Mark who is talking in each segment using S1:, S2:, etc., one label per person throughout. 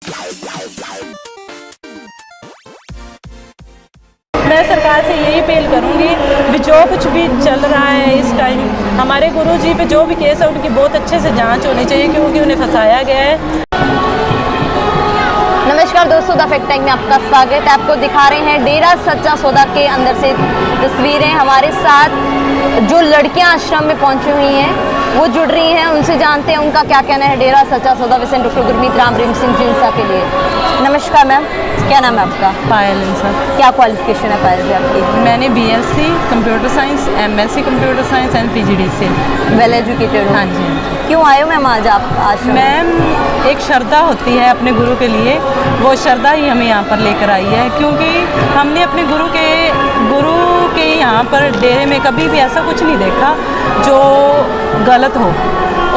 S1: मैं सरकार से यही अपील करूंगी कि जो कुछ भी चल रहा है इस टाइम, हमारे गुरुजी पे जो भी केस है उनकी बहुत अच्छे से जांच होनी चाहिए, क्योंकि उन्हें फंसाया गया है।
S2: नमस्कार दोस्तों, द फैक्ट टैग में आपका स्वागत है। आपको दिखा रहे हैं डेरा सच्चा सौदा के अंदर से तस्वीरें। हमारे साथ जो लड़कियां आश्रम में पहुंची हुई हैं वो जुड़ रही हैं, उनसे जानते हैं उनका क्या कहना है डेरा सच्चा सौदा विसेंट डॉक्टर गुरमीत राम रहीम सिंह जिंसा के लिए। नमस्कार मैम, क्या नाम है आपका?
S1: पायल इंसान।
S2: क्या क्वालिफिकेशन है पायल जी आपकी?
S1: मैंने BSc computer science, MSc computer science and PGD से।
S2: वेल एजुकेटेड हो?
S1: हाँ जी।
S2: क्यों आए हो मैम आज आप आश्रम?
S1: मैम, एक श्रद्धा होती है अपने गुरु के लिए, वो श्रद्धा ही हमें यहाँ पर लेकर आई है, क्योंकि हमने अपने गुरु के यहाँ पर डेरे में कभी भी ऐसा कुछ नहीं देखा जो गलत हो,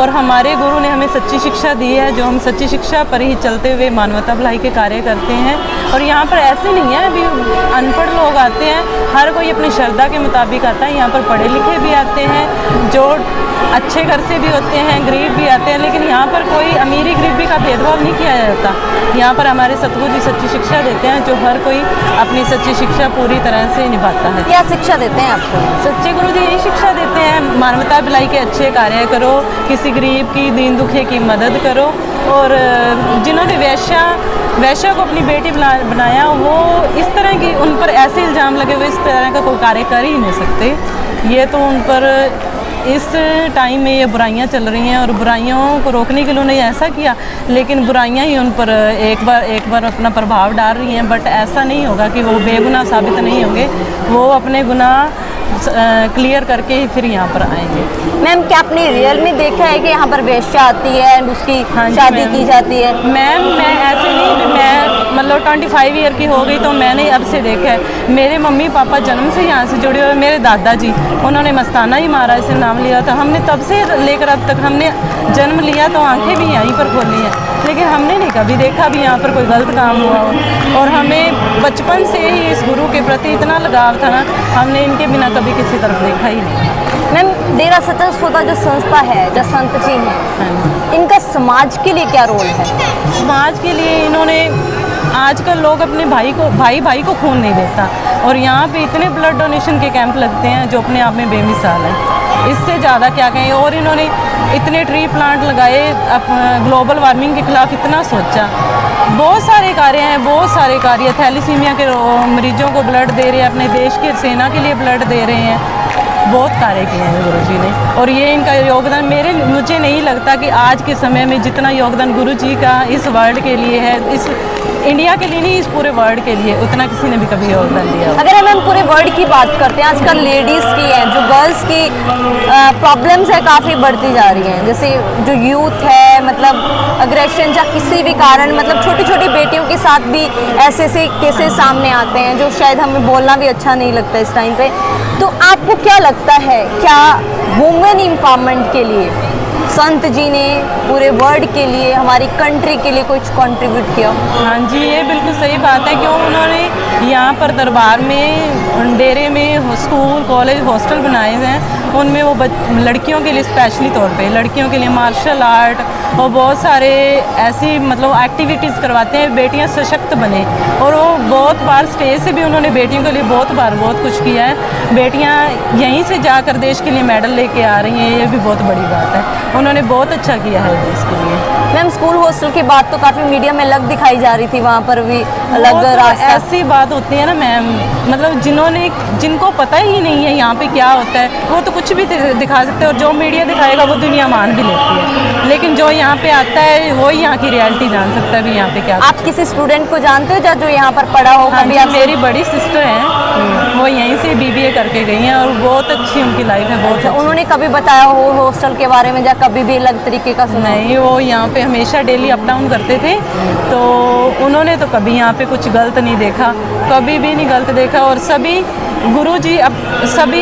S1: और हमारे गुरु ने हमें सच्ची शिक्षा दी है, जो हम सच्ची शिक्षा पर ही चलते हुए मानवता भलाई के कार्य करते हैं। और यहाँ पर ऐसे नहीं है अभी अनपढ़ लोग आते हैं, हर कोई अपनी श्रद्धा के मुताबिक आता है। यहाँ पर पढ़े लिखे भी आते हैं, जो अच्छे घर से भी होते हैं, गरीब भी आते हैं, लेकिन यहाँ पर कोई अमीरी गरीबी का भेदभाव नहीं किया जाता। यहाँ पर हमारे सतगुरु जी सच्ची शिक्षा देते हैं, जो हर कोई अपनी सच्ची शिक्षा पूरी तरह से निभाता है।
S2: क्या शिक्षा देते हैं आपको?
S1: सच्चे गुरु जी यही शिक्षा देते हैं, मानवता भलाई के अच्छे कार्य करो, किसी गरीब की दीन दुखिया की मदद करो। और जिन्होंने वैश्या को अपनी बेटी बनाया, वो इस तरह की उन पर ऐसे इल्ज़ाम लगे हुए, इस तरह का कोई कार्य कर ही नहीं सकते। ये तो उन पर इस टाइम में ये बुराइयां चल रही हैं, और बुराइयों को रोकने के लिए उन्होंने ऐसा किया, लेकिन बुराइयां ही उन पर एक बार अपना प्रभाव डाल रही हैं। बट ऐसा नहीं होगा कि वो बेगुनाह साबित नहीं होंगे, वो अपने गुनाह क्लियर करके ही फिर यहाँ पर आएंगे।
S2: मैम, क्या आपने रियल में देखा है कि यहाँ पर वेश्या आती है एंड उसकी शादी की जाती है?
S1: मैम, मैं ऐसे नहीं, मैं मतलब 25 ईयर की हो गई तो मैंने अब से देखा है। मेरे मम्मी पापा जन्म से यहाँ से जुड़े हुए, मेरे दादाजी उन्होंने मस्ताना ही महाराज से नाम लिया था। हमने तब से लेकर अब तक हमने जन्म लिया तो आंखें भी यहीं पर खोली हैं, लेकिन हमने नहीं कभी देखा भी यहाँ पर कोई गलत काम हुआ हो। और हमें बचपन से ही इस गुरु के प्रति इतना लगाव था ना, हमने इनके बिना कभी किसी तरफ देखा ही नहीं।
S2: मैम, डेरा सच्चा सौदा जो संस्था है, जो संत जी हैं, इनका समाज के लिए क्या रोल है?
S1: समाज के लिए इन्होंने, आजकल लोग अपने भाई को खून नहीं देता, और यहाँ पे इतने ब्लड डोनेशन के कैंप लगते हैं जो अपने आप में बेमिसाल है। इससे ज़्यादा क्या कहें। और इन्होंने इतने ट्री प्लांट लगाए, ग्लोबल वार्मिंग के खिलाफ इतना सोचा, बहुत सारे कार्य हैं, बहुत सारे कार्य। थैलीसीमिया के मरीजों को ब्लड दे रहे हैं, अपने देश की सेना के लिए ब्लड दे रहे हैं, बहुत कार्य किए हैं गुरु जी ने। और ये इनका योगदान मुझे नहीं लगता कि आज के समय में जितना योगदान गुरु जी का इस वर्ल्ड के लिए है, इस इंडिया के लिए नहीं, इस पूरे वर्ल्ड के लिए, उतना किसी ने भी कभी योगदान दिया।
S2: अगर हम पूरे वर्ल्ड की बात करते हैं, आजकल लेडीज़ की है, जो गर्ल्स की प्रॉब्लम्स है काफ़ी बढ़ती जा रही हैं। जैसे जो यूथ है, मतलब अग्रेशन या किसी भी कारण, मतलब छोटी छोटी बेटियों के साथ भी ऐसे केसेस सामने आते हैं, जो शायद हमें बोलना भी अच्छा नहीं लगता इस टाइम पे। तो आपको क्या लगता है, क्या वुमेन एम्पावरमेंट के लिए संत जी ने पूरे वर्ल्ड के लिए, हमारी कंट्री के लिए कुछ कंट्रीब्यूट किया?
S1: हाँ जी, ये बिल्कुल सही बात है। क्यों उन्होंने यहाँ पर दरबार में, डेरे में स्कूल कॉलेज हॉस्टल बनाए हैं, उनमें वो लड़कियों के लिए स्पेशली तौर पे लड़कियों के लिए मार्शल आर्ट और बहुत सारे ऐसी मतलब एक्टिविटीज़ करवाते हैं, बेटियाँ सशक्त बने। और वो बहुत बार स्टेज से भी उन्होंने बेटियों के लिए बहुत कुछ किया है। बेटियाँ यहीं से जाकर देश के लिए मेडल लेके आ रही हैं, ये भी बहुत बड़ी बात है। उन्होंने बहुत अच्छा किया है देश के लिए।
S2: मैम, स्कूल हॉस्टल की बात तो काफ़ी मीडिया में अलग दिखाई जा रही थी, वहाँ पर भी अलग रास्ता।
S1: ऐसी बात होती है ना मैम, मतलब जिनको पता ही नहीं है यहाँ पे क्या होता है, वो तो कुछ भी दिखा सकते हैं, और जो मीडिया दिखाएगा वो दुनिया मान भी लेती है, लेकिन जो यहाँ पे आता है वो यहाँ की रियलिटी जान सकता है भी यहाँ पे क्या।
S2: आप किसी स्टूडेंट को जानते हो जो यहाँ पर पढ़ा हो?
S1: हाँ, मेरी बड़ी सिस्टर हैं, वो यहीं से BBA करके गई हैं, और बहुत अच्छी उनकी लाइफ है। बहुत
S2: उन्होंने कभी बताया हो हॉस्टल के बारे में, या कभी भी अलग तरीके का सुना?
S1: नहीं, वो यहाँ पे हमेशा डेली अप डाउन करते थे, तो उन्होंने तो कभी यहाँ पे कुछ गलत नहीं देखा, कभी भी नहीं गलत देखा। और सभी गुरुजी अब सभी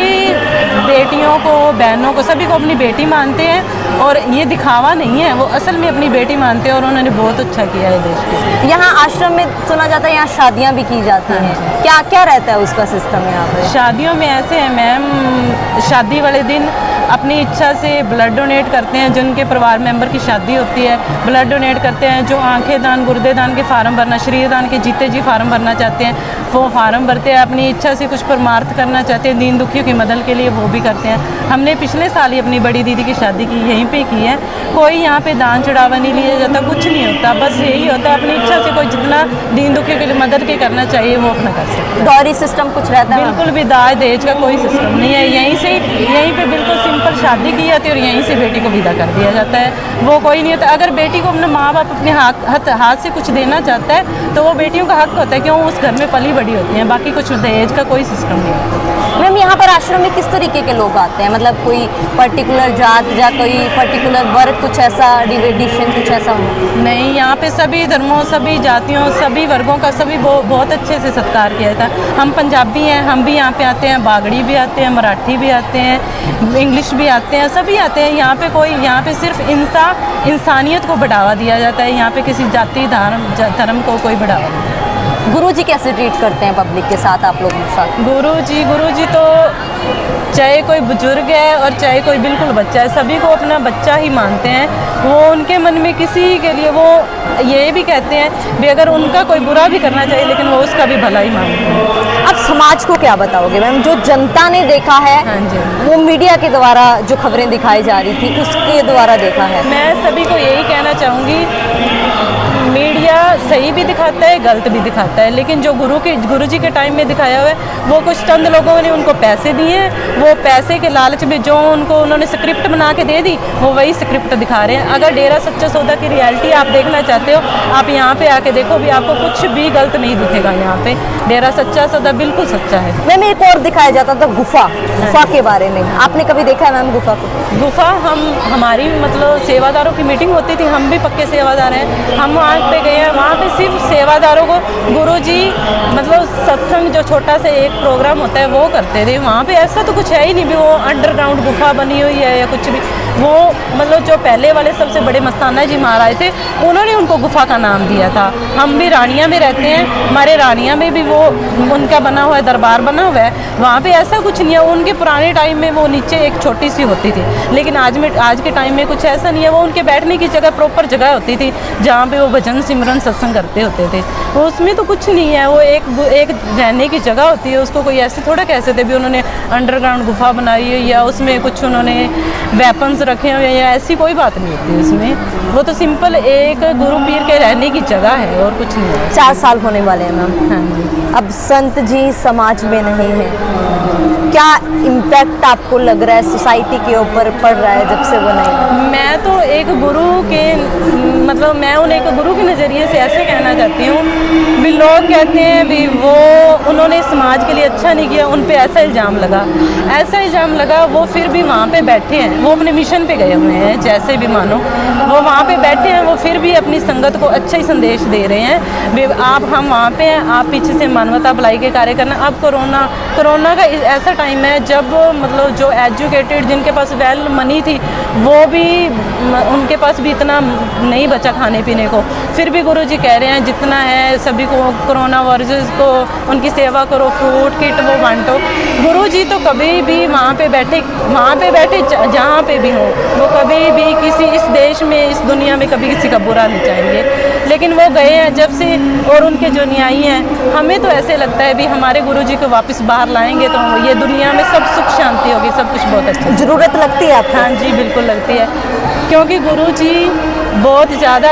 S1: बेटियों को, बहनों को, सभी को अपनी बेटी मानते हैं, और ये दिखावा नहीं है, वो असल में अपनी बेटी मानते हैं, और उन्होंने बहुत अच्छा किया है देश के।
S2: यहाँ आश्रम में सुना जाता है यहाँ शादियाँ भी की जाती हैं, क्या क्या रहता है उसका सिस्टम यहाँ पर?
S1: शादियों में ऐसे है मैम, शादी वाले दिन अपनी इच्छा से ब्लड डोनेट करते हैं, जिनके परिवार मेंबर की शादी होती है ब्लड डोनेट करते हैं, जो आंखें दान गुर्दे दान के फार्म भरना, शरीर दान के जीते जी फार्म भरना चाहते हैं वो फार्म भरते हैं, अपनी इच्छा से कुछ परमार्थ करना चाहते हैं, दीन दुखियों की मदद के लिए वो भी करते हैं। हमने पिछले साल ही अपनी बड़ी दीदी की शादी की यहीं पे की है। कोई यहाँ पे दान चढ़ावा नहीं लिया जाता, कुछ नहीं होता, बस यही होता है अपनी इच्छा से कोई जितना दीन दुखियों के लिए मदद के करना चाहिए वो अपना कर सकते हैं।
S2: डॉरी सिस्टम कुछ रहता है?
S1: बिल्कुल भी दाज दहेज का कोई सिस्टम नहीं है, यहीं पे बिल्कुल सिंपल शादी की जाती है और यहीं से बेटी को विदा कर दिया जाता है। वो कोई नहीं होता, अगर बेटी को अपने माँ बाप अपने हाथ से कुछ देना चाहता है तो वो बेटियों का हक होता है, क्यों उस घर में पली बड़ी होती हैं, बाकी कुछ दहेज का कोई सिस्टम नहीं है।
S2: मैम यहाँ पर आश्रम में किस तरीके के लोग आते हैं, मतलब कोई पर्टिकुलर जात या कोई पर्टिकुलर वर्ग, कुछ ऐसा डिविडेशन कुछ ऐसा हो?
S1: नहीं, यहाँ पे सभी धर्मों सभी जातियों सभी वर्गों का सभी बहुत अच्छे से सत्कार किया था। हम पंजाबी हैं, हम भी यहाँ पे आते हैं, बागड़ी भी आते हैं, मराठी भी आते हैं, इंग्लिश भी आते हैं, सभी आते हैं। यहाँ पे सिर्फ इंसानियत को बढ़ावा दिया जाता है, यहाँ पे किसी जाति धर्म को कोई बढ़ावा नहीं।
S2: गुरुजी कैसे ट्रीट करते हैं पब्लिक के साथ, आप लोगों के साथ?
S1: गुरुजी तो चाहे कोई बुजुर्ग है और चाहे कोई बिल्कुल बच्चा है, सभी को अपना बच्चा ही मानते हैं। वो उनके मन में किसी के लिए वो ये भी कहते हैं भी अगर उनका कोई बुरा भी करना चाहिए लेकिन वो उसका भी भला ही मानते हैं।
S2: अब समाज को क्या बताओगे मैम, जो जनता ने देखा है?
S1: हाँ जी।
S2: वो मीडिया के द्वारा जो खबरें दिखाई जा रही थी उसके द्वारा देखा है?
S1: मैं सभी को यही कहना चाहूँगी, मीडिया सही भी दिखाता है गलत भी दिखाता है, लेकिन जो गुरुजी के टाइम में दिखाया हुआ है वो कुछ चंद लोगों ने उनको पैसे दिए, वो पैसे के लालच में जो उन्होंने स्क्रिप्ट बना के दे दी वो वही स्क्रिप्ट दिखा रहे हैं। अगर डेरा सच्चा सौदा की रियलिटी आप देखना चाहते हो, आप यहाँ पे आके देखो भी आपको कुछ भी गलत नहीं दिखेगा। यहाँ पे डेरा सच्चा सौदा बिल्कुल सच्चा है।
S2: मैम एक और दिखाया जाता था गुफा के बारे में, आपने कभी देखा है मैम गुफा को?
S1: गुफा हमारी मतलब सेवादारों की मीटिंग होती थी, हम भी पक्के सेवादार हैं, हम वहाँ पे गए हैं, वहाँ पे सिर्फ सेवादारों को गुरुजी मतलब सत्संग जो छोटा सा एक प्रोग्राम होता है वो करते थे। वहाँ पे ऐसा तो कुछ है ही नहीं भी वो अंडरग्राउंड गुफा बनी हुई है या कुछ भी। वो मतलब जो पहले वाले सबसे बड़े मस्ताना जी महाराज थे उन्होंने उनको गुफा का नाम दिया था। हम भी रानिया में रहते हैं, हमारे रानिया में भी वो उनका बना हुआ है, दरबार बना हुआ है, वहाँ पे ऐसा कुछ नहीं है। उनके पुराने टाइम में वो नीचे एक छोटी सी होती थी, लेकिन आज के टाइम में कुछ ऐसा नहीं है। वो उनके बैठने की जगह प्रॉपर जगह होती थी जहाँ पे वो भजन सिमरन सत्संग करते होते थे। वो उसमें तो कुछ नहीं है, वो एक रहने की जगह होती है, उसको कोई ऐसे थोड़ा कह सकते भी उन्होंने अंडरग्राउंड गुफा बनाई है या उसमें कुछ उन्होंने वेपन्स रखे हुए या ऐसी कोई बात नहीं होती उसमें। वो तो सिंपल एक गुरु पीर के रहने की जगह है और कुछ नहीं है।
S2: 4 साल होने वाले हैं मैम।
S1: हाँ जी।
S2: अब संत जी समाज में नहीं है, क्या इम्पैक्ट आपको लग रहा है सोसाइटी के ऊपर पड़ रहा है जब से वो नहीं?
S1: मैं तो एक गुरु के मतलब मैं उन्हें एक गुरु के नज़रिए से ऐसे कहना चाहती हूँ भी लोग कहते हैं भी वो उन्होंने समाज के लिए अच्छा नहीं किया, उन पे ऐसा इल्ज़ाम लगा, वो फिर भी वहाँ पे बैठे हैं, वो अपने मिशन पे गए हुए हैं, जैसे भी मानो वो वहाँ पे बैठे हैं, वो फिर भी अपनी संगत को अच्छा ही संदेश दे रहे हैं भी हम वहाँ पे हैं, आप पीछे से मानवता भलाई के कार्य करना। अब कोरोना का ऐसा टाइम है जब मतलब जो एजुकेटेड जिनके पास वेल मनी थी वो भी उनके पास भी इतना नहीं बचा खाने पीने को, फिर भी गुरुजी कह रहे हैं जितना है सभी को कोरोना वॉरियर्स को उनकी सेवा करो, फ्रूट किट वो बांटो। गुरुजी तो कभी भी वहाँ पे बैठे जहाँ पे भी हो, वो कभी भी किसी इस देश में इस दुनिया में कभी किसी का बुरा नहीं चाहेंगे, लेकिन वो गए हैं जब से और उनके जो न्यायी हैं, हमें तो ऐसे लगता है भी हमारे गुरुजी को वापस बाहर लाएंगे तो ये दुनिया में सब सुख शांति होगी, सब कुछ बहुत अच्छा।
S2: ज़रूरत लगती है आपको?
S1: हाँ जी बिल्कुल लगती है, क्योंकि गुरुजी बहुत ज़्यादा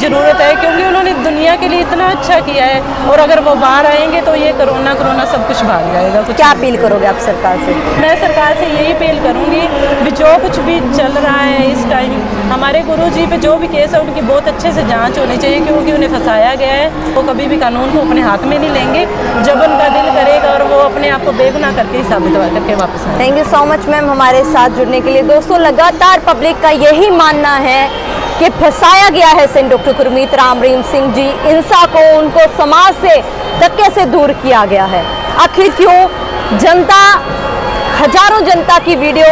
S1: ज़रूरत है, क्योंकि उन्होंने दुनिया के लिए इतना अच्छा किया है और अगर वो बाहर आएंगे तो ये कोरोना सब कुछ भाग जाएगा।
S2: क्या अपील करोगे आप सरकार से? मैं
S1: सरकार से यही अपील करूँगी भी जो कुछ भी चल रहा है इस टाइम हमारे गुरुजी पे जो भी केस है उनकी बहुत अच्छे से जांच होनी चाहिए, क्योंकि उन्हें फंसाया गया है। वो कभी भी कानून को अपने हाथ में नहीं लेंगे, जब उनका दिल करेगा और वो अपने आप को बेगुनाह करके ही साबित करके वापस आए।
S2: Thank you so much ma'am हमारे साथ जुड़ने के लिए। दोस्तों लगातार पब्लिक का यही मानना है कि फंसाया गया है सेंट डॉक्टर गुरमीत राम रहीम सिंह जी इंसा को, उनको समाज से धक्के से दूर किया गया है। आखिर क्यों? जनता, हजारों जनता की वीडियो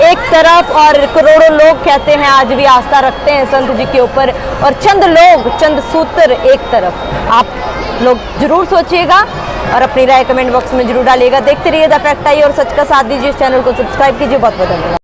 S2: एक तरफ और करोड़ों लोग कहते हैं आज भी आस्था रखते हैं संत जी के ऊपर, और चंद सूत्र एक तरफ। आप लोग जरूर सोचिएगा और अपनी राय कमेंट बॉक्स में जरूर डालिएगा। देखते रहिए द फैक्ट आई और सच का साथ दीजिए। इस चैनल को सब्सक्राइब कीजिए। बहुत बहुत धन्यवाद।